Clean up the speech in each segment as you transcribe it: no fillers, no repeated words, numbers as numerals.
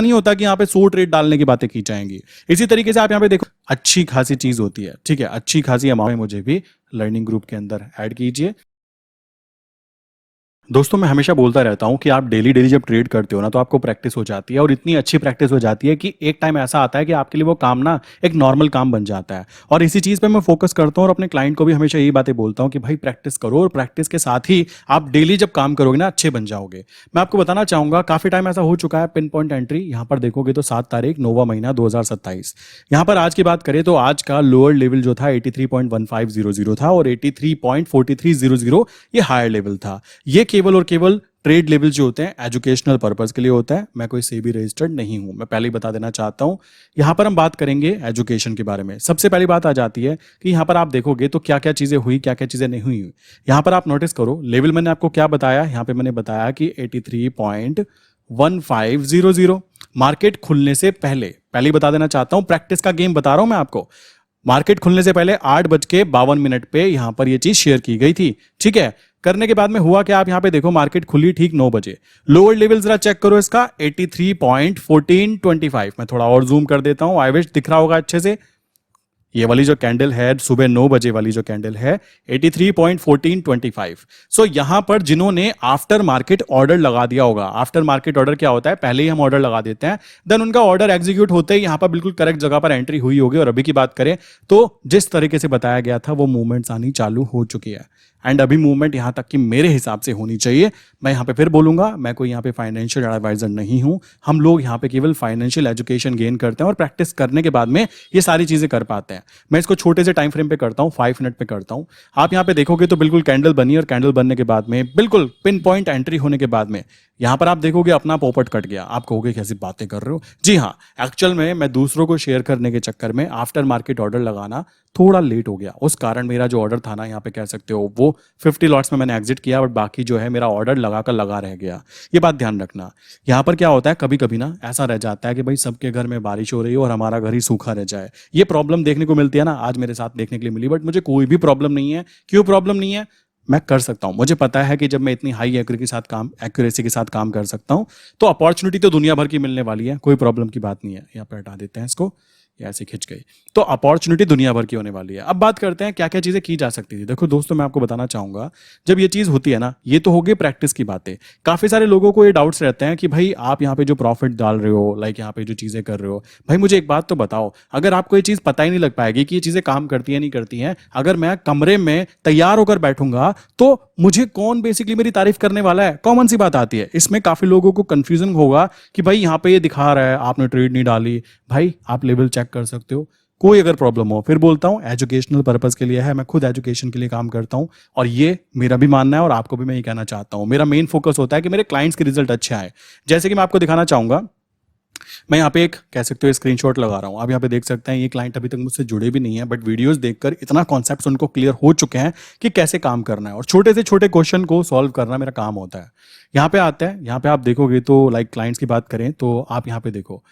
नहीं होता कि यहाँ पे 100 ट्रेड डालने की बातें की जाएंगी। इसी तरीके से आप यहाँ पे देखो अच्छी खासी चीज होती है, ठीक है, अच्छी खासी अमाउंट मुझे भी लर्निंग ग्रुप के अंदर ऐड कीजिए। दोस्तों मैं हमेशा बोलता रहता हूं कि आप डेली डेली जब ट्रेड करते हो ना तो आपको प्रैक्टिस हो जाती है, और इतनी अच्छी प्रैक्टिस हो जाती है कि एक टाइम ऐसा आता है कि आपके लिए वो काम ना एक नॉर्मल काम बन जाता है। और इसी चीज़ पे मैं फोकस करता हूं और अपने क्लाइंट को भी हमेशा यही बातें बोलता हूं कि भाई प्रैक्टिस करो, और प्रैक्टिस के साथ ही आप डेली जब काम करोगे ना अच्छे बन जाओगे। मैं आपको बताना चाहूंगा काफ़ी टाइम ऐसा हो चुका है, पिन पॉइंट एंट्री यहाँ पर देखोगे तो 7 तारीख 9वां महीना 2027। यहाँ पर आज की बात करें तो आज का लोअर लेवल जो था 83.1500 था, और 83.4300 ये हायर लेवल था। ये केवल और केवल ट्रेड लेवल जो होते हैं एजुकेशनल पर्पस के लिए होता है। मैं कोई सेबी रजिस्टर्ड नहीं हूं, मैं पहले ही बता देना चाहता हूं। यहां पर हम बात करेंगे एजुकेशन के बारे में। सबसे पहली बात आ जाती है कि यहां पर आप देखोगे तो क्या क्या चीजें हुई, क्या क्या चीजें नहीं हुई। यहां पर आप नोटिस करो लेवल मैंने आपको क्या बताया, यहां पे मैंने बताया कि 83.1500 मार्केट खुलने से पहले ही बता देना चाहता हूं, प्रैक्टिस का गेम बता रहा हूं मैं आपको। मार्केट खुलने से पहले 8:52 पे यहां पर यह चीज शेयर की गई थी, ठीक है। करने के बाद में हुआ क्या, आप यहां पे देखो मार्केट खुली ठीक 9 बजे। लोअर लेवल जरा चेक करो इसका 83.1425। मैं थोड़ा और जूम कर देता हूं, आई विश दिख रहा होगा अच्छे से। ये वाली जो कैंडल है सुबह 9 बजे वाली जो कैंडल है 83.1425। सो यहां पर जिन्होंने आफ्टर मार्केट ऑर्डर लगा दिया होगा, आफ्टर मार्केट ऑर्डर क्या होता है, पहले ही हम ऑर्डर लगा देते हैं, देन उनका ऑर्डर एग्जीक्यूट होते ही यहां पर बिल्कुल करेक्ट जगह पर एंट्री हुई होगी। और अभी की बात करें तो जिस तरीके से बताया गया था वो मूवमेंट्स आनी चालू हो चुकी है। एंड अभी मूवमेंट यहां तक कि मेरे हिसाब से होनी चाहिए। मैं यहां पे फिर बोलूंगा, मैं कोई यहां पे फाइनेंशियल एडवाइजर नहीं हूं। हम लोग यहां पे केवल फाइनेंशियल एजुकेशन गेन करते हैं और प्रैक्टिस करने के बाद में ये सारी चीजें कर पाते हैं। मैं इसको छोटे से टाइम फ्रेम पे करता हूं, 5 मिनट पे करता हूं। आप यहां पे देखोगे तो बिल्कुल कैंडल बनी, और कैंडल बनने के बाद में बिल्कुल पिन पॉइंट एंट्री होने के बाद में यहां पर आप देखोगे अपना पोपट कट गया। आप कहोगे कैसी बातें कर रहे हो। जी हाँ, एक्चुअल में मैं दूसरों को शेयर करने के चक्कर में आफ्टर मार्केट ऑर्डर लगाना थोड़ा लेट हो गया। उस कारण मेरा जो ऑर्डर था ना, यहाँ पे कह सकते हो वो 50 लॉट्स में मैंने एग्जिट किया, बट बाकी जो है मेरा ऑर्डर लगाकर लगा रह गया। ये बात ध्यान रखना। यहाँ पर क्या होता है, कभी कभी ना ऐसा रह जाता है कि भाई सबके घर में बारिश हो रही है और हमारा घर ही सूखा रह जाए। ये प्रॉब्लम देखने को मिलती है ना, आज मेरे साथ देखने के लिए मिली। बट मुझे कोई भी प्रॉब्लम नहीं है। क्यों प्रॉब्लम नहीं है, मैं कर सकता हूं। मुझे पता है कि जब मैं इतनी हाई एक्यूरेसी के साथ काम कर सकता हूं तो अपॉर्चुनिटी तो दुनिया भर की मिलने वाली है, कोई प्रॉब्लम की बात नहीं है। यहाँ पर हटा देते हैं इसको, ये ऐसे खिंच गई, तो अपॉर्चुनिटी दुनिया भर की होने वाली है। अब बात करते हैं क्या क्या चीजें की जा सकती थी। देखो दोस्तों, मैं आपको बताना चाहूंगा, जब ये चीज होती है ना, ये तो हो गई प्रैक्टिस की बातें। काफी सारे लोगों को ये डाउट्स रहते हैं कि भाई आप यहाँ पे जो प्रॉफिट डाल रहे हो, लाइक यहाँ पे जो चीजें कर रहे हो, भाई मुझे एक बात तो बताओ, अगर आपको ये चीज पता ही नहीं लग पाएगी कि ये चीजें काम करती है नहीं करती हैं, अगर मैं कमरे में तैयार होकर बैठूंगा तो मुझे कौन बेसिकली मेरी तारीफ करने वाला है। कॉमन सी बात आती है। इसमें काफी लोगों को कंफ्यूजन होगा कि भाई यहाँ पे ये दिखा रहा है आपने ट्रेड नहीं डाली। भाई आप लेवल चेक कर सकते हो। कोई अगर प्रॉब्लम हो, फिर बोलता हूं एजुकेशनल पर्पस के लिए है, मैं खुद एजुकेशन के लिए काम करता हूं, और ये मेरा भी मानना है और आपको भी मैं ये कहना चाहता हूं। मेरा मेन फोकस होता है कि मेरे क्लाइंट्स के रिजल्ट अच्छे आए। जैसे कि मैं आपको दिखाना चाहूंगा, मैं यहाँ पे एक कह सकते हो स्क्रीनशॉट लगा रहा हूँ। आप यहाँ पे देख सकते हैं ये क्लाइंट अभी तक मुझसे जुड़े भी नहीं है, बट वीडियोस देखकर इतना कॉन्सेप्ट्स उनको क्लियर हो चुके हैं कि कैसे काम करना है, और छोटे से छोटे क्वेश्चन को सॉल्व करना मेरा काम होता है। यहाँ पे आते हैं, यहाँ पे आप देखोगे तो लाइक क्लाइंट्स की बात करें तो आप यहाँ पे देखो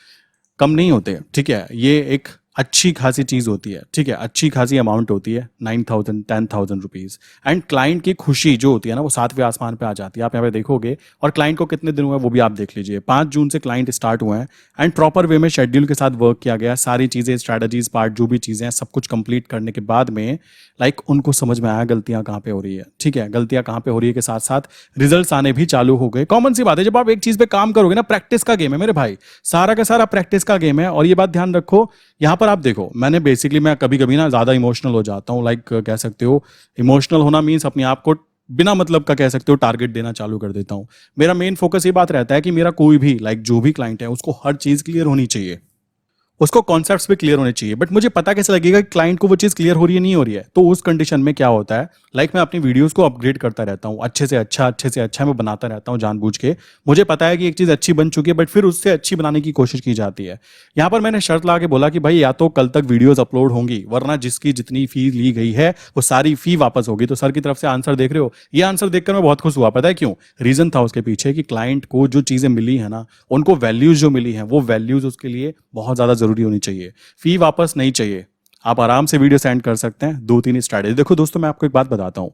कम नहीं होते, ठीक है। ये एक अच्छी खासी चीज होती है, ठीक है, अच्छी खासी अमाउंट होती है 9,000 10,000 रुपीज। एंड क्लाइंट की खुशी जो होती है ना वो 7वें आसमान पे आ जाती है। आप यहाँ पे देखोगे, और क्लाइंट को कितने दिन हुए वो भी आप देख लीजिए। 5 जून से क्लाइंट स्टार्ट हुए हैं, एंड प्रॉपर वे में शेड्यूल के साथ वर्क किया गया। सारी चीजें, स्ट्रैटेजीज पार्ट जो भी चीजें हैं, सब कुछ कंप्लीट करने के बाद में लाइक उनको समझ में आया गलतियां कहाँ पे हो रही है, ठीक है, गलतियां कहाँ पे हो रही है के साथ साथ रिजल्ट्स आने भी चालू हो गए। कॉमन सी बात है, जब आप एक चीज पे काम करोगे ना, प्रैक्टिस का गेम है मेरे भाई, सारा का सारा प्रैक्टिस का गेम है। और ये बात ध्यान रखो। यहां पर आप देखो, मैंने बेसिकली मैं कभी कभी ना ज्यादा इमोशनल हो जाता हूँ, लाइक कह सकते हो इमोशनल होना मीन्स अपने आप को बिना मतलब का कह सकते हो टारगेट देना चालू कर देता हूं। मेरा मेन फोकस ये बात रहता है कि मेरा कोई भी लाइक जो भी क्लाइंट है उसको हर चीज क्लियर होनी चाहिए, उसको कॉन्सेप्ट्स भी क्लियर होने चाहिए। बट मुझे पता कैसे लगेगा कि क्लाइंट को वो चीज क्लियर हो रही है नहीं हो रही है। तो उस कंडीशन में क्या होता है, लाइक मैं अपनी वीडियोस को अपग्रेड करता रहता हूँ, अच्छे से अच्छा मैं बनाता रहता हूँ जानबूझ के। मुझे पता है कि एक चीज अच्छी बन चुकी है, बट फिर उससे अच्छी बनाने की कोशिश की जाती है। यहाँ पर मैंने शर्त ला के बोला कि भाई या तो कल तक वीडियोज अपलोड होंगी, वरना जिसकी जितनी फी ली गई है वो सारी फी वापस होगी। तो सर की तरफ से आंसर देख रहे हो, ये आंसर देखकर मैं बहुत खुश हुआ। पता है क्यों? रीजन था उसके पीछे कि क्लाइंट को जो चीजें मिली है ना, उनको वैल्यूज जो मिली है, वो वैल्यूज उसके लिए बहुत ज्यादा जरूरी होनी चाहिए। फी वापस नहीं चाहिए, आप आराम से वीडियो सेंड कर सकते हैं। 2-3 स्ट्रैटेजी देखो दोस्तों, मैं आपको एक बात बताता हूं।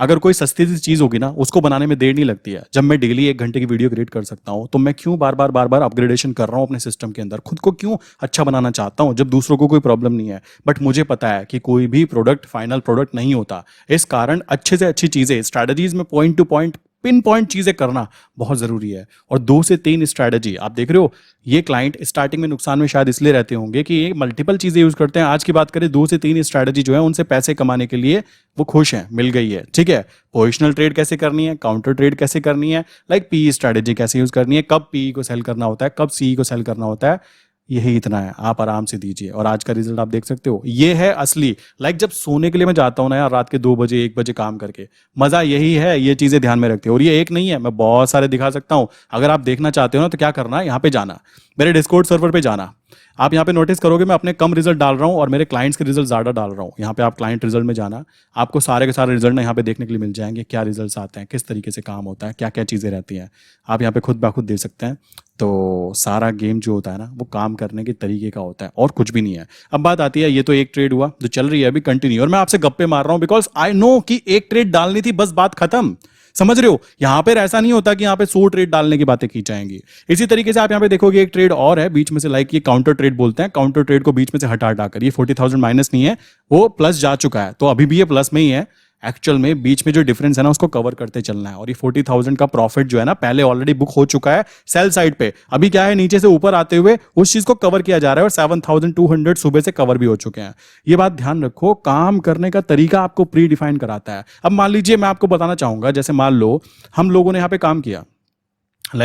अगर कोई सस्ती सी चीज होगी ना, उसको बनाने में देर नहीं लगती है। जब मैं डेली 1 घंटे की वीडियो क्रिएट कर सकता हूं, तो मैं क्यों बार बार अपग्रेडेशन कर रहा हूं अपने सिस्टम के अंदर, खुद को क्यों अच्छा बनाना चाहता हूं, जब दूसरों को कोई प्रॉब्लम नहीं है। बट मुझे पता है कि कोई भी प्रोडक्ट फाइनल प्रोडक्ट नहीं होता। इस कारण अच्छे से अच्छी चीजें, स्ट्रैटेजीज में point two point pin point चीजें करना बहुत जरूरी है। और 2 से 3 स्ट्रैटेजी आप देख रहे हो, ये क्लाइंट स्टार्टिंग में नुकसान में शायद इसलिए रहते होंगे कि ये मल्टीपल चीजें यूज करते हैं। आज की बात करें, 2 से 3 स्ट्रैटेजी जो है उनसे पैसे कमाने के लिए वो खुश हैं, मिल गई है। ठीक है, पोजिशनल ट्रेड कैसे करनी है, काउंटर ट्रेड कैसे करनी है, लाइक पीई स्ट्रैटेजी कैसे यूज करनी है, कब पीई को सेल करना होता है, कब सीई को सेल करना होता है, यही इतना है। आप आराम से दीजिए और आज का रिजल्ट आप देख सकते हो। ये है असली, लाइक जब सोने के लिए मैं जाता हूं ना यार, रात के 2 बजे 1 बजे काम करके, मजा यही है। ये चीजें ध्यान में रखते हो। और ये एक नहीं है, मैं बहुत सारे दिखा सकता हूं। अगर आप देखना चाहते हो ना, तो क्या करना है, यहाँ पे जाना, मेरे डिस्कॉर्ड सर्वर पे जाना। आप यहाँ पे नोटिस करोगे मैं अपने कम रिजल्ट डाल रहा हूँ और मेरे क्लाइंट्स के रिजल्ट ज्यादा डाल रहा हूँ। यहाँ पे आप क्लाइंट रिजल्ट में जाना, आपको सारे के सारे रिजल्ट ना यहाँ पे देखने के लिए मिल जाएंगे। क्या रिजल्ट्स आते हैं, किस तरीके से काम होता है, क्या क्या चीजें रहती हैं, आप यहाँ पे खुद ब खुद देख सकते हैं। तो सारा गेम जो होता है ना, वो काम करने के तरीके का होता है और कुछ भी नहीं है। अब बात आती है, ये तो एक ट्रेड हुआ जो चल रही है अभी कंटिन्यू, और मैं आपसे गप्पे मार रहा हूँ बिकॉज आई नो कि एक ट्रेड डालनी थी, बस बात खत्म। समझ रहे हो, यहां पर ऐसा नहीं होता कि यहां पे 100 ट्रेड डालने की बातें की जाएंगी। इसी तरीके से आप यहां पे देखोगे एक ट्रेड और है बीच में से, लाइक ये काउंटर ट्रेड बोलते हैं। काउंटर ट्रेड को बीच में से हटा हटाकर, ये 40,000 माइनस नहीं है, वो प्लस जा चुका है, तो अभी भी ये प्लस में ही है। एक्चुअल में बीच में जो डिफरेंस है ना, उसको कवर करते चलना है। और ये 40,000 का प्रॉफिट जो है ना, पहले ऑलरेडी बुक हो चुका है सेल साइड पे। अभी क्या है, नीचे से ऊपर आते हुए उस चीज को कवर किया जा रहा है, और 7,200 सुबह से कवर भी हो चुके हैं। ये बात ध्यान रखो, काम करने का तरीका आपको प्री डिफाइन कराता है। अब मान लीजिए, मैं आपको बताना चाहूंगा, जैसे मान लो हम लोगों ने यहाँ पे काम किया,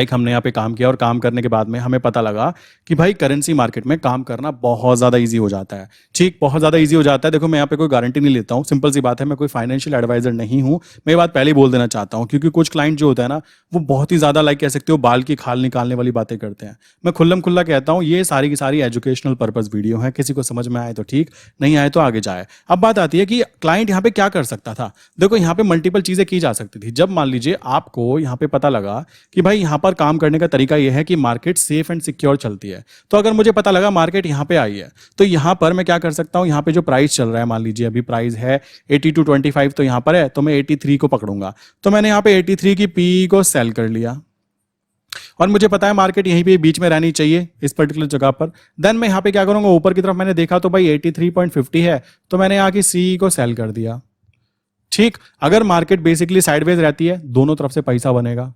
हमने यहाँ पे काम किया, और काम करने के बाद में हमें पता लगा कि भाई करेंसी मार्केट में काम करना बहुत ज़्यादा इजी हो जाता है। ठीक, बहुत ज़्यादा इजी हो जाता है। देखो, मैं यहाँ पे कोई गारंटी नहीं लेता हूँ, सिंपल सी बात है, मैं कोई फाइनेंशियल एडवाइजर नहीं हूँ। मैं ये बात पहले ही बोल देना चाहता हूँ, क्योंकि कुछ क्लाइंट जो होता है ना, वो बहुत ही ज़्यादा, लाइक कह सकते हो, बाल की खाल निकालने वाली बातें करते हैं। मैं खुल्लम खुल्ला कहता हूँ, ये सारी की सारी एजुकेशनल पर्पज़ वीडियो है। किसी को समझ में आए तो ठीक, नहीं आए तो आगे जाए। अब बात आती है कि क्लाइंट यहाँ पे क्या कर सकता था। देखो, यहाँ पे मल्टीपल चीज़ें की जा सकती थी। जब मान लीजिए आपको यहाँ पे पता लगा कि भाई यहाँ पर काम करने का तरीका यह है कि मार्केट सेफ एंड सिक्योर चलती है, तो अगर मुझे पता लगा मार्केट यहां पे आई है, तो यहां पर मैं क्या कर सकता हूं, यहां पे जो प्राइस चल रहा है, मान लीजिए अभी प्राइस है 82.25, तो यहां पर है, तो मैं 83 को पकड़ूंगा। तो मैंने यहां पे 83 की पी को सेल कर लिया, और मुझे पता है मार्केट यहीं पे बीच में रहनी चाहिए इस पर्टिकुलर जगह पर। देन मैं यहां पे क्या करूंगा, ऊपर की तरफ मैंने देखा तो भाई 83.50 है, तो मैंने यहां की सी को सेल कर दिया। ठीक, अगर मार्केट बेसिकली साइडवेज रहती है, दोनों तरफ से पैसा बनेगा।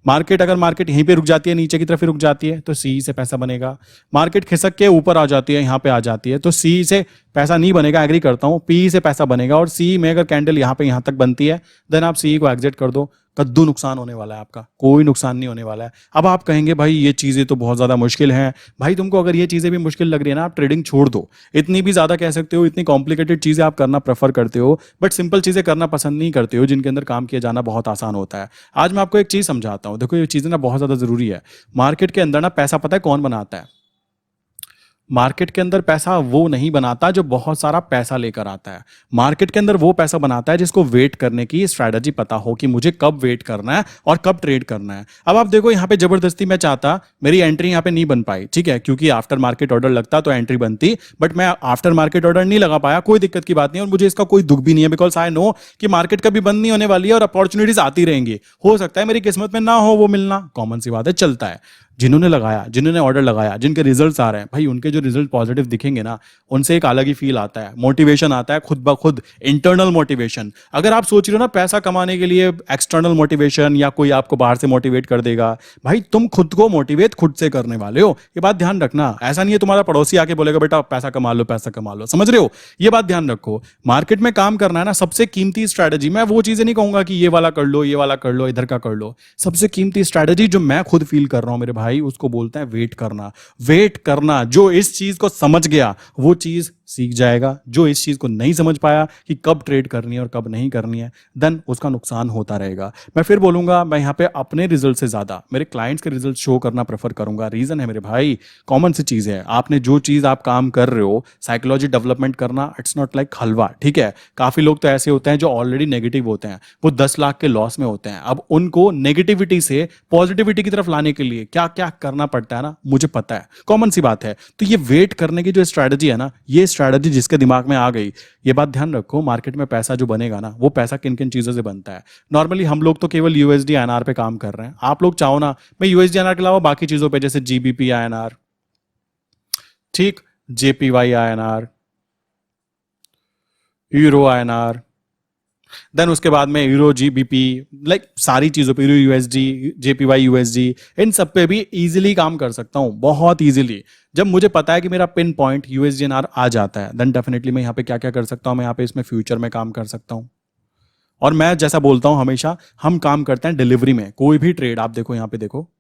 अगर मार्केट यहीं पे रुक जाती है, नीचे की तरफ ही रुक जाती है, तो सी से पैसा बनेगा। मार्केट खिसक के ऊपर आ जाती है, यहां पे आ जाती है, तो सी से पैसा नहीं बनेगा, एग्री करता हूं। पी से पैसा बनेगा, और सी में अगर कैंडल यहां पे यहां तक बनती है, देन आप सी को एग्जिट कर दो। कद्दू नुकसान होने वाला है आपका, कोई नुकसान नहीं होने वाला है। अब आप कहेंगे भाई ये चीजें तो बहुत ज्यादा मुश्किल हैं। भाई तुमको अगर ये चीजें भी मुश्किल लग रही है ना, आप ट्रेडिंग छोड़ दो। इतनी भी ज्यादा कह सकते हो, इतनी कॉम्प्लिकेटेड चीजें आप करना प्रेफर करते हो, बट सिंपल चीजें करना पसंद नहीं करते हो, जिनके अंदर काम किया जाना बहुत आसान होता है। आज मैं आपको एक चीज समझाता हूं, देखो ये चीजें ना बहुत ज्यादा जरूरी है। मार्केट के अंदर ना पैसा पता है कौन बनाता है? मार्केट के अंदर पैसा वो नहीं बनाता जो बहुत सारा पैसा लेकर आता है। मार्केट के अंदर वो पैसा बनाता है जिसको वेट करने की स्ट्रैटेजी पता हो कि मुझे कब वेट करना है और कब ट्रेड करना है। अब आप देखो, यहाँ पे जबरदस्ती मैं चाहता, मेरी एंट्री यहाँ पे नहीं बन पाई, ठीक है, क्योंकि आफ्टर मार्केट ऑर्डर लगता तो एंट्री बनती, बट मैं आफ्टर मार्केट ऑर्डर नहीं लगा पाया। कोई दिक्कत की बात नहीं है, और मुझे इसका कोई दुख भी नहीं है, बिकॉज आई नो कि मार्केट कभी बंद नहीं होने वाली है और अपॉर्चुनिटीज आती रहेंगी। हो सकता है मेरी किस्मत में ना हो वो मिलना, कॉमन सी बात है, चलता है। जिन्होंने लगाया, जिन्होंने ऑर्डर लगाया, जिनके रिजल्ट्स आ रहे हैं, भाई उनके जो रिजल्ट पॉजिटिव दिखेंगे ना, उनसे एक अलग ही फील आता है, मोटिवेशन आता है, खुद ब खुद इंटरनल मोटिवेशन। अगर आप सोच रहे हो ना पैसा कमाने के लिए एक्सटर्नल मोटिवेशन या कोई आपको बाहर से मोटिवेट कर देगा, भाई तुम खुद को मोटिवेट खुद से करने वाले हो। ये बात ध्यान रखना। ऐसा नहीं है तुम्हारा पड़ोसी आके बोलेगा बेटा पैसा कमा लो, पैसा कमा लो, समझ रहे हो? ये बात ध्यान रखो। मार्केट में काम करना है ना, सबसे कीमती स्ट्रैटेजी, मैं वो चीजें नहीं कहूंगा कि ये वाला कर लो, ये वाला कर लो, इधर का कर लो। सबसे कीमती स्ट्रैटेजी जो मैं खुद फील कर रहा हूं मेरे भाई, उसको बोलते हैं वेट करना। वेट करना, जो इस चीज को समझ गया वो चीज सीख जाएगा। जो इस चीज को नहीं समझ पाया कि कब ट्रेड करनी है और कब नहीं करनी है, देन उसका नुकसान होता रहेगा। मैं फिर बोलूंगा, मैं यहां पे अपने रिजल्ट से ज्यादा मेरे क्लाइंट्स के रिजल्ट शो करना प्रेफर करूंगा। रीजन है मेरे भाई, कॉमन सी चीज है। आपने जो चीज आप काम कर रहे हो, साइकोलॉजी डेवलपमेंट करना, इट्स नॉट लाइक हलवा, ठीक है। काफी लोग तो ऐसे होते हैं जो ऑलरेडी नेगेटिव होते हैं, वो 10 लाख के लॉस में होते हैं। अब उनको नेगेटिविटी से पॉजिटिविटी की तरफ लाने के लिए क्या क्या करना पड़ता है ना, मुझे पता है, कॉमन सी बात है। तो ये वेट करने की जो स्ट्रैटेजी है ना, ये स्ट्रैटेजी जिसके दिमाग में आ गई, ये बात ध्यान रखो, मार्केट में पैसा जो बनेगा ना, वो पैसा किन किन चीज़ों से बनता है। नॉर्मली हम लोग तो केवल यूएसडी आईएनआर पे काम कर रहे हैं, आप लोग चाहो ना, मैं यूएसडी आईएनआर के अलावा बाकी चीज़ों पे जैसे जीबीपी आईएनआर, ठीक, JPY INR, euro INR, then उसके बाद में यूरो जीबीपी, लाइक सारी चीज़ों पे, यूरो यूएसडी, जेपीवाई यूएसडी, इन सब पे भी इजीली काम कर सकता हूँ, बहुत इजीली। जब मुझे पता है कि मेरा पिन पॉइंट यूएसडीएनआर आ जाता है, देन डेफिनेटली मैं यहाँ पे क्या क्या कर सकता हूँ, मैं यहाँ पे इसमें फ्यूचर में काम कर सकता हूँ। और मैं जैसा बोलता हूँ हमेशा, हम काम करते हैं डिलीवरी में। कोई भी ट्रेड आप देखो, यहाँ पे देखो,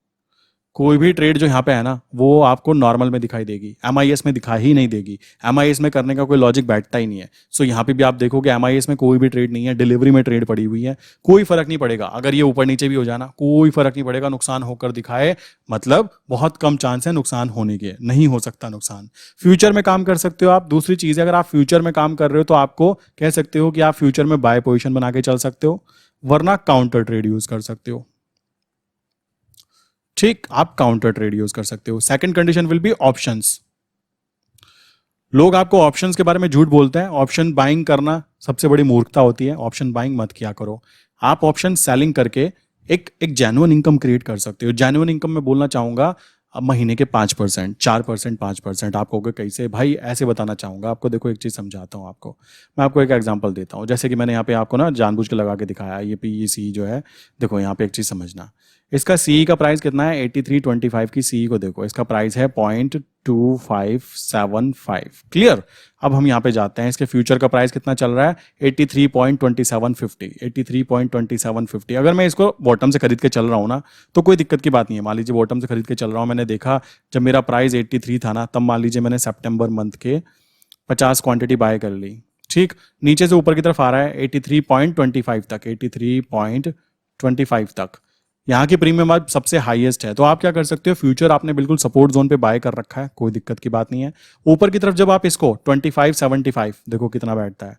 कोई भी ट्रेड जो यहाँ पे है ना, वो आपको नॉर्मल में दिखाई देगी, एमआईएस में दिखाई ही नहीं देगी। एमआईएस में करने का कोई लॉजिक बैठता ही नहीं है। सो यहाँ पे भी आप देखोगे एमआईएस में कोई भी ट्रेड नहीं है, डिलीवरी में ट्रेड पड़ी हुई है। कोई फर्क नहीं पड़ेगा अगर ये ऊपर नीचे भी हो जाना, कोई फर्क नहीं पड़ेगा, नुकसान होकर दिखाए, मतलब बहुत कम चांस है नुकसान होने के, नहीं हो सकता नुकसान। फ्यूचर में काम कर सकते हो आप। दूसरी चीज है, अगर आप फ्यूचर में काम कर रहे हो तो आपको कह सकते हो कि आप फ्यूचर में बाय पोजिशन बना के चल सकते हो, वरना काउंटर ट्रेड यूज कर सकते हो। ठीक, आप काउंटर ट्रेड यूज कर सकते हो। Second condition will be options. लोग आपको ऑप्शंस के बारे में झूठ बोलते हैं, ऑप्शन बाइंग करना सबसे बड़ी मूर्खता होती है, ऑप्शन बाइंग मत किया करो। आप ऑप्शन सेलिंग करके एक जेन्युइन इनकम क्रिएट कर सकते हो। जेन्युइन इनकम में बोलना चाहूंगा, अब महीने के 5%, 4%, 5%। आप कहोगे कैसे भाई, ऐसे बताना चाहूंगा आपको। देखो एक चीज समझाता हूं आपको, मैं आपको एक एग्जांपल देता हूं। जैसे कि मैंने यहाँ पे आपको ना जानबूझ के लगा के दिखाया, ये पीईसी जो है, देखो यहाँ पे एक चीज समझना, इसका सीई का प्राइस कितना है, 83.25 की सीई को देखो, इसका प्राइस है 0.2575। क्लियर। अब हम यहाँ पे जाते हैं, इसके फ्यूचर का प्राइस कितना चल रहा है, 83.2750, 83.2750। अगर मैं इसको बॉटम से खरीद के चल रहा हूँ ना, तो कोई दिक्कत की बात नहीं है। मान लीजिए बॉटम से खरीद के चल रहा हूँ, मैंने देखा जब मेरा प्राइस 83 था ना, तब मान लीजिए मैंने सितंबर मंथ के 50 क्वांटिटी बाय कर ली। ठीक, नीचे से ऊपर की तरफ आ रहा है 83.25 तक, 83.25 तक, यहाँ की प्रीमियम आज सबसे हाईएस्ट है। तो आप क्या कर सकते हो, फ्यूचर आपने बिल्कुल सपोर्ट जोन पे बाय कर रखा है, कोई दिक्कत की बात नहीं है। ऊपर की तरफ जब आप इसको 2575 देखो कितना बैठता है,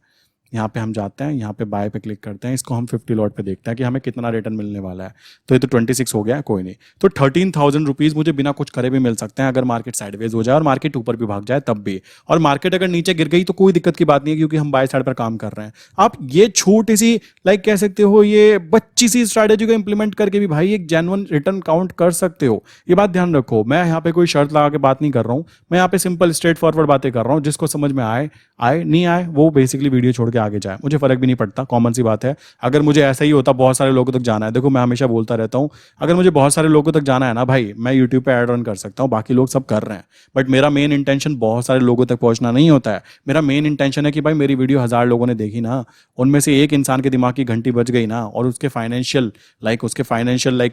यहाँ पे हम जाते हैं, यहाँ पे बाय पे क्लिक करते हैं, इसको हम 50 लॉट पे देखते हैं कि हमें कितना रिटर्न मिलने वाला है। तो ये तो 26 हो गया, कोई नहीं। तो 13,000 रुपीज मुझे बिना कुछ करे भी मिल सकते हैं, अगर मार्केट साइडवेज हो जाए और मार्केट ऊपर भी भाग जाए तब भी। और मार्केट अगर नीचे गिर गई तो कोई दिक्कत की बात नहीं है, क्योंकि हम बाय साइड पर काम कर रहे हैं। आप ये छोटी सी, लाइक कह सकते हो, ये बच्ची सी स्ट्रैटेजी को इंप्लीमेंट करके भी भाई एक जेन्युइन रिटर्न काउंट कर सकते हो। ये बात ध्यान रखो, मैं यहाँ पे कोई शर्त लगा के बात नहीं कर रहा हूँ, मैं यहाँ पे सिंपल स्ट्रेट फॉरवर्ड बातें कर रहा हूँ। जिसको समझ में आए आए, नहीं आए वो बेसिकली वीडियो छोड़ के आगे जाए, मुझे फर्क भी नहीं पड़ता, कॉमन सी बात है। अगर मुझे ऐसा ही होता बहुत सारे लोगों तक जाना है, देखो मैं हमेशा बोलता रहता हूँ, अगर मुझे बहुत सारे लोगों तक जाना है ना भाई, मैं यूट्यूब पे ऐड रन कर सकता हूँ, बाकी लोग सब कर रहे हैं, बट मेरा मेन इंटेंशन बहुत सारे लोगों तक पहुंचना नहीं होता है। मेरा मेन इंटेंशन है कि भाई मेरी वीडियो 1000 लोगों ने देखी ना, उनमें से एक इंसान के दिमाग की घंटी बज गई ना, और उसके फाइनेंशियल लाइक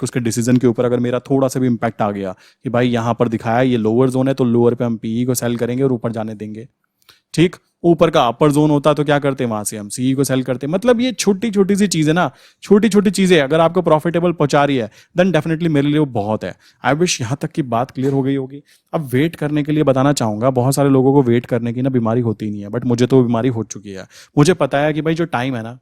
उसके डिसीजन के ऊपर अगर मेरा थोड़ा सा भी इंपैक्ट आ गया कि भाई यहाँ पर दिखाया ये लोअर जोन है, तो लोअर पे हम पीई को सेल करेंगे और ऊपर जाने देंगे। ठीक, ऊपर का अपर जोन होता तो क्या करते, वहां से हम सीई को सेल करते। मतलब ये छोटी छोटी सी चीजें ना, छोटी छोटी चीजें अगर आपको प्रॉफिटेबल पहुंचा रही है, देन डेफिनेटली मेरे लिए वो बहुत है। आई विश यहां तक की बात क्लियर हो गई होगी। अब वेट करने के लिए बताना चाहूंगा, बहुत सारे लोगों को वेट करने की ना बीमारी होती नहीं है, बट मुझे तो बीमारी हो चुकी है। मुझे पता है कि भाई जो टाइम है ना,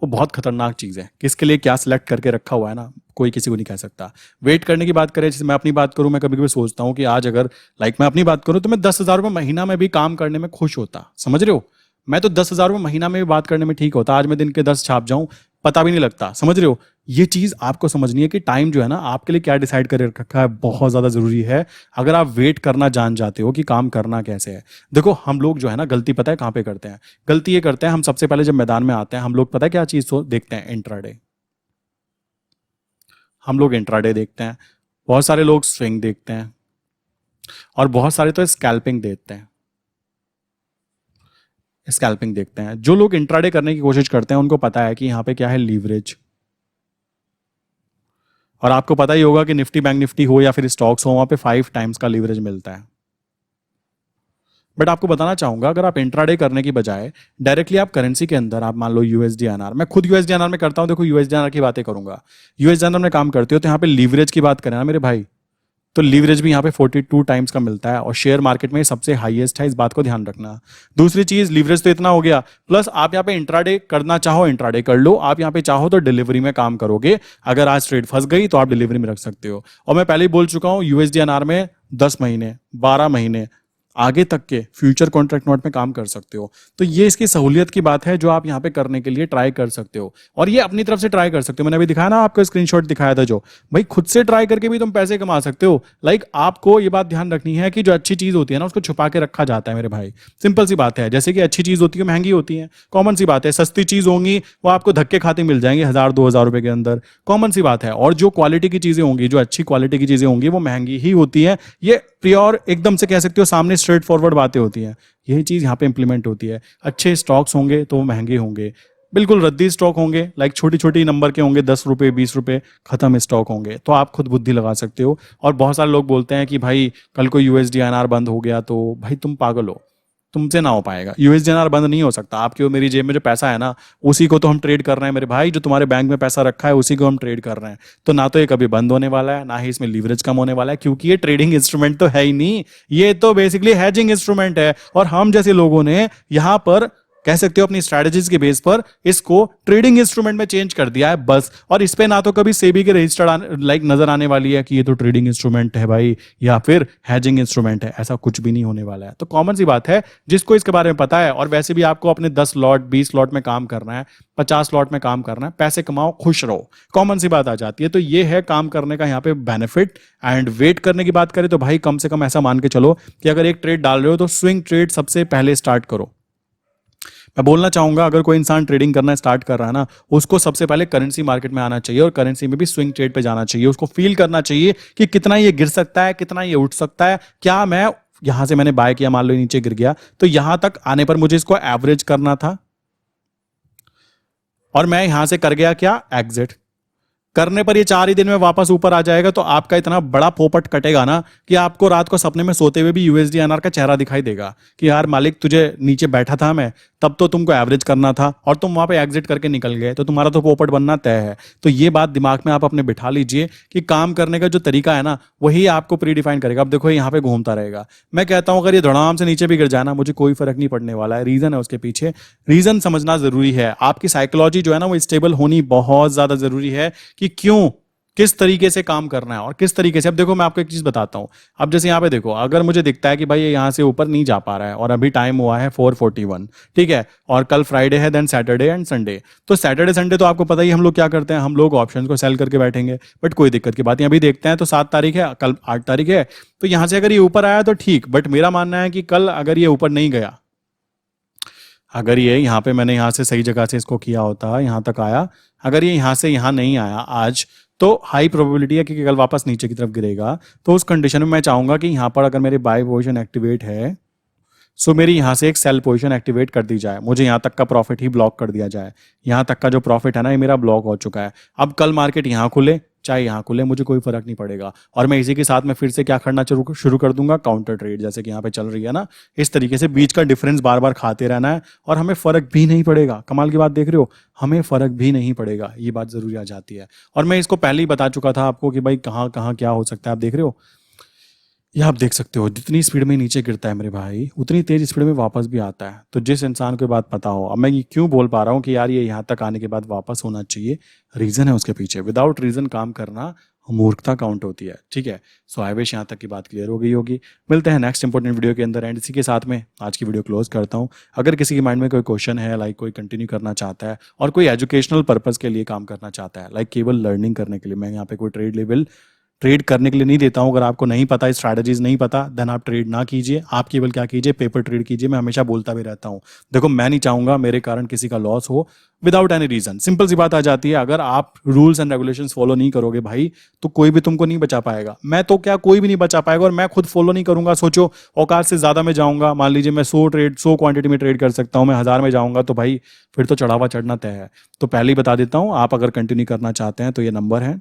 वो बहुत खतरनाक चीज है। किसके लिए क्या सिलेक्ट करके रखा हुआ है ना, कोई किसी को नहीं कह सकता। वेट करने की बात करें, जैसे मैं अपनी बात करूं, मैं कभी कभी सोचता हूं कि आज अगर मैं अपनी बात करूं तो मैं 10,000 रुपये महीना में भी काम करने में खुश होता, समझ रहे हो। मैं तो 10,000 रुपये महीना में भी बात करने में ठीक होता। आज मैं दिन के 10 छाप जाऊं, पता भी नहीं लगता, समझ रहे हो। ये चीज आपको समझनी है कि टाइम जो है ना, आपके लिए क्या डिसाइड कर रखा है, बहुत ज्यादा जरूरी है। अगर आप वेट करना जान जाते हो कि काम करना कैसे है। देखो हम लोग जो है ना, गलती पता है कहां पे करते हैं, गलती ये करते हैं, हम सबसे पहले जब मैदान में आते हैं, हम लोग पता है क्या चीज तो देखते हैं, इंट्राडे। हम लोग इंट्राडे देखते हैं, बहुत सारे लोग स्विंग देखते हैं, और बहुत सारे तो स्कैल्पिंग देखते हैं। स्कैल्पिंग देखते हैं। जो लोग इंट्राडे करने की कोशिश करते हैं, उनको पता है कि यहां पे क्या है, लीवरेज। और आपको पता ही होगा कि निफ्टी बैंक निफ्टी हो या फिर स्टॉक्स हो, वहां पे 5 टाइम्स का लीवरेज मिलता है। बट आपको बताना चाहूंगा, अगर आप इंट्राडे करने की बजाय डायरेक्टली आप करेंसी के अंदर, आप मान लो यूएसडीआईएनआर, मैं खुद यूएसडीआईएनआर में करता हूं, देखो यूएसडीआईएनआर की बातें करूंगा, यूएसडीआईएनआर में काम करते हो, तो यहाँ पे लीवरेज की बात करें ना मेरे भाई, तो लीवरेज भी यहाँ पे 42 टाइम्स का मिलता है, और शेयर मार्केट में सबसे हाईएस्ट है, इस बात को ध्यान रखना। दूसरी चीज, लीवरेज तो इतना हो गया, प्लस आप यहाँ पे इंट्राडे करना चाहो इंट्राडे कर लो, आप यहाँ पे चाहो तो डिलीवरी में काम करोगे। अगर आज ट्रेड फंस गई तो आप डिलीवरी में रख सकते हो। और मैं पहले ही बोल चुका हूँ, यूएसडीआईएनआर में 10 महीने, 12 महीने, आगे तक के फ्यूचर कॉन्ट्रैक्ट नोट में काम कर सकते हो। तो ये इसकी सहूलियत की बात है जो आप यहाँ पे करने के लिए ट्राई कर सकते हो, और ये अपनी तरफ से ट्राई कर सकते हो। मैंने अभी दिखाया ना आपको, स्क्रीनशॉट दिखाया था, जो भाई खुद से ट्राई करके भी तुम पैसे कमा सकते हो। लाइक आपको ये बात ध्यान रखनी है कि जो अच्छी चीज होती है ना उसको छुपा के रखा जाता है मेरे भाई। सिंपल सी बात है, जैसे कि अच्छी चीज होती है महंगी होती है, कॉमन सी बात है। सस्ती चीज होंगी वो आपको धक्के खाते मिल जाएंगे 1000-2000 रुपए के अंदर, कॉमन सी बात है। और जो क्वालिटी की चीजें होंगी, जो अच्छी क्वालिटी की चीजें होंगी वो महंगी ही होती है। ये प्योर एकदम से कह सकते हो, सामने स्ट्रेट फॉरवर्ड बातें होती हैं। यही चीज यहाँ पे इंप्लीमेंट होती है। अच्छे स्टॉक्स होंगे तो वो महंगे होंगे, बिल्कुल रद्दी स्टॉक होंगे, लाइक छोटी छोटी नंबर के होंगे, 10 रुपए 20 रुपए खत्म स्टॉक होंगे, तो आप खुद बुद्धि लगा सकते हो। और बहुत सारे लोग बोलते हैं कि भाई कल को यूएसडी INR बंद हो गया तो भाई तुम पागल हो, तुमसे ना हो पाएगा। यूएसडी INR बंद नहीं हो सकता। आपके और मेरी जेब में जो पैसा है ना उसी को तो हम ट्रेड कर रहे हैं मेरे भाई। जो तुम्हारे बैंक में पैसा रखा है उसी को हम ट्रेड कर रहे हैं। तो ना तो ये कभी बंद होने वाला है, ना ही इसमें लीवरेज कम होने वाला है, क्योंकि ये ट्रेडिंग इंस्ट्रूमेंट तो है ही नहीं, ये तो बेसिकली हैजिंग इंस्ट्रूमेंट है। और हम जैसे लोगों ने यहाँ पर कह सकते हो अपनी स्ट्रैटेजीज के बेस पर इसको ट्रेडिंग इंस्ट्रूमेंट में चेंज कर दिया है बस। और इस पे ना तो कभी सेबी के रजिस्टर्ड लाइक नजर आने वाली है कि ये तो ट्रेडिंग इंस्ट्रूमेंट है भाई, या फिर हैजिंग इंस्ट्रूमेंट है, ऐसा कुछ भी नहीं होने वाला है। तो कॉमन सी बात है, जिसको इसके बारे में पता है, और वैसे भी आपको अपने 10 लॉट 20 लॉट में काम करना है, 50 लॉट में काम करना है, पैसे कमाओ, खुश रहो, कॉमन सी बात आ जाती है। तो ये है काम करने का यहाँ पे बेनिफिट। एंड वेट करने की बात करें तो भाई कम से कम ऐसा मान के चलो कि अगर एक ट्रेड डाल रहे हो तो स्विंग ट्रेड सबसे पहले स्टार्ट करो। मैं बोलना चाहूंगा अगर कोई इंसान ट्रेडिंग करना स्टार्ट कर रहा है ना, उसको सबसे पहले करेंसी मार्केट में आना चाहिए और करेंसी में भी स्विंग ट्रेड पे जाना चाहिए। उसको फील करना चाहिए कि कितना ये गिर सकता है, कितना ये उठ सकता है। क्या मैं यहां से मैंने बाय किया, मान लो नीचे गिर गया, तो यहां तक आने पर मुझे इसको एवरेज करना था, और मैं यहां से कर गया क्या, एग्जिट। करने पर ये 4 ही दिन में वापस ऊपर आ जाएगा, तो आपका इतना बड़ा पोपट कटेगा ना कि आपको रात को सपने में सोते हुए भी यूएसडी INR का चेहरा दिखाई देगा कि यार मालिक तुझे नीचे बैठा था मैं, तब तो तुमको एवरेज करना था और तुम वहां पे एग्जिट करके निकल गए, तो तुम्हारा तो पोपट बनना तय है। तो ये बात दिमाग में आप अपने बिठा लीजिए कि काम करने का जो तरीका है ना वही आपको प्री डिफाइन करेगा। अब देखो यहाँ पे घूमता रहेगा, मैं कहता हूं अगर ये धड़ाम से नीचे भी गिर जाए ना मुझे कोई फर्क नहीं पड़ने वाला है। रीजन है उसके पीछे, रीजन समझना जरूरी है। आपकी साइकोलॉजी जो है ना वो स्टेबल होनी बहुत ज्यादा जरूरी है कि क्यों, किस तरीके से काम करना है और किस तरीके से। अब देखो मैं आपको एक चीज बताता हूं। अब जैसे यहाँ पे देखो, अगर मुझे दिखता है कि भाई ये यहाँ से ऊपर नहीं जा पा रहा है और अभी टाइम हुआ है 4:41, ठीक है, और कल फ्राइडे है, देन सैटरडे एंड संडे, तो सैटरडे संडे तो आपको पता ही हम लोग क्या करते हैं, हम लोग ऑप्शंस को सेल करके बैठेंगे। बट कोई दिक्कत की बात नहीं, अभी देखते हैं। तो 7 तारीख है, कल 8 तारीख है, तो यहां से अगर ये ऊपर आया तो ठीक, बट मेरा मानना है कि कल अगर ये ऊपर नहीं गया, अगर ये यहाँ पे मैंने यहाँ से सही जगह से इसको किया होता, यहाँ तक आया, अगर ये यहाँ से यहाँ नहीं आया आज, तो हाई प्रोबेबिलिटी है कि कल वापस नीचे की तरफ गिरेगा। तो उस कंडीशन में मैं चाहूंगा कि यहाँ पर अगर मेरी बाय पोजीशन एक्टिवेट है, सो मेरी यहाँ से एक सेल पोजीशन एक्टिवेट कर दी जाए, मुझे यहाँ तक का प्रॉफिट ही ब्लॉक कर दिया जाए। यहाँ तक का जो प्रॉफिट है ना ये मेरा ब्लॉक हो चुका है। अब कल मार्केट यहाँ खुले चाहे यहाँ खुले, मुझे कोई फर्क नहीं पड़ेगा, और मैं इसी के साथ में फिर से क्या करना शुरू कर दूंगा, काउंटर ट्रेड, जैसे कि यहाँ पे चल रही है ना। इस तरीके से बीच का डिफरेंस बार बार खाते रहना है और हमें फर्क भी नहीं पड़ेगा। कमाल की बात देख रहे हो, हमें फर्क भी नहीं पड़ेगा, ये बात जरूरी आ जाती है। और मैं इसको पहले ही बता चुका था आपको कि भाई कहाँ कहाँ क्या हो सकता है। आप देख रहे हो, यह आप देख सकते हो जितनी स्पीड में नीचे गिरता है मेरे भाई, उतनी तेज स्पीड में वापस भी आता है। तो जिस इंसान को बात पता हो, अब मैं ये क्यों बोल पा रहा हूँ कि यार ये यहाँ तक आने के बाद वापस होना चाहिए, रीजन है उसके पीछे। विदाउट रीजन काम करना मूर्खता काउंट होती है, ठीक है। सो आई विश यहाँ तक की बात क्लियर हो गई होगी। मिलते हैं नेक्स्ट इंपॉर्टेंट वीडियो के अंदर, एंड इसी के साथ में आज की वीडियो क्लोज करता हूँ। अगर किसी के माइंड में कोई क्वेश्चन है, लाइक कोई कंटिन्यू करना चाहता है और कोई एजुकेशनल पर्पज के लिए काम करना चाहता है, लाइक केवल लर्निंग करने के लिए, मैं यहाँ पे कोई ट्रेड करने के लिए नहीं देता हूं। अगर आपको नहीं पता, स्ट्रैटेजीज नहीं पता, देन आप ट्रेड ना कीजिए। आप केवल क्या कीजिए, पेपर ट्रेड कीजिए। मैं हमेशा बोलता भी रहता हूं, देखो मैं नहीं चाहूंगा मेरे कारण किसी का लॉस हो विदाउट एनी रीजन। सिंपल सी बात आ जाती है, अगर आप रूल्स एंड रेगुलेशंस फॉलो नहीं करोगे भाई, तो कोई भी तुमको नहीं बचा पाएगा। मैं तो क्या, कोई भी नहीं बचा पाएगा, और मैं खुद फॉलो नहीं करूंगा। सोचो औकात से ज्यादा में जाऊंगा, मान लीजिए मैं 100 क्वांटिटी में ट्रेड कर सकता हूं, मैं 1000 में जाऊंगा तो भाई फिर तो चढ़ावा चढ़ना तय है। तो पहले ही बता देता हूं, आप अगर कंटिन्यू करना चाहते हैं तो ये नंबर है,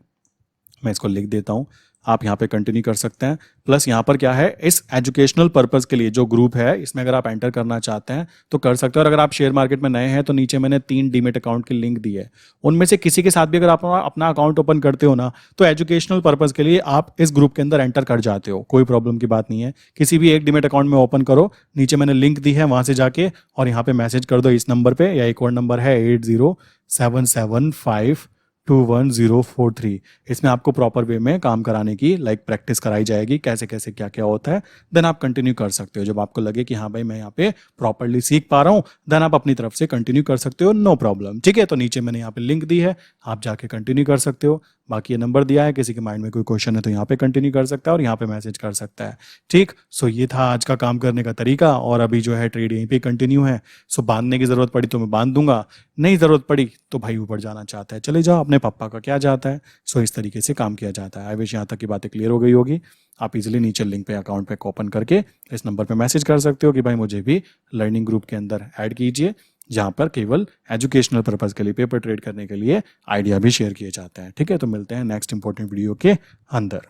मैं इसको लिख देता हूं, आप यहाँ पे कंटिन्यू कर सकते हैं। प्लस यहाँ पर क्या है, इस एजुकेशनल पर्पस के लिए जो ग्रुप है इसमें अगर आप एंटर करना चाहते हैं तो कर सकते हो। और अगर आप शेयर मार्केट में नए हैं तो नीचे मैंने 3 डीमेट अकाउंट की लिंक दी है, उनमें से किसी के साथ भी अगर आप अपना अकाउंट ओपन करते हो ना, तो एजुकेशनल पर्पस के लिए आप इस ग्रुप के अंदर एंटर कर जाते हो, कोई प्रॉब्लम की बात नहीं है। किसी भी एक डीमेट अकाउंट में ओपन करो, नीचे मैंने लिंक दी है, वहां से जाके और यहाँ पे मैसेज कर दो इस नंबर पे, या एक और नंबर है 807752 21043। इसमें आपको प्रॉपर वे में काम कराने की प्रैक्टिस कराई जाएगी, कैसे कैसे क्या क्या होता है। देन आप कंटिन्यू कर सकते हो। जब आपको लगे कि हाँ भाई मैं यहाँ पे प्रॉपरली सीख पा रहा हूँ, देन आप अपनी तरफ से कंटिन्यू कर सकते हो, नो प्रॉब्लम। ठीक है, तो नीचे मैंने यहाँ पे लिंक दी है, आप जाके कंटिन्यू कर सकते हो। बाकी ये नंबर दिया है, किसी के माइंड में कोई क्वेश्चन है तो यहाँ पे कंटिन्यू कर सकता है और यहाँ पे मैसेज कर सकता है। ठीक, सो ये था आज का काम करने का तरीका। और अभी जो है ट्रेड यहीं पे कंटिन्यू है। सो बांधने की जरूरत पड़ी तो मैं बांध दूंगा, नहीं जरूरत पड़ी तो भाई ऊपर जाना चाहता है चले जाओ, अपने पापा का क्या जाता है। सो इस तरीके से काम किया जाता है। आई विश यहाँ तक की बातें क्लियर हो गई होगी। आप इजीली नीचे लिंक पे अकाउंट पे ओपन करके इस नंबर पे मैसेज कर सकते हो कि भाई मुझे भी लर्निंग ग्रुप के अंदर ऐड कीजिए, जहाँ पर केवल एजुकेशनल पर्पज के लिए, पेपर ट्रेड करने के लिए आइडिया भी शेयर किए जाते हैं। ठीक है, तो मिलते हैं नेक्स्ट इंपॉर्टेंट वीडियो के अंदर।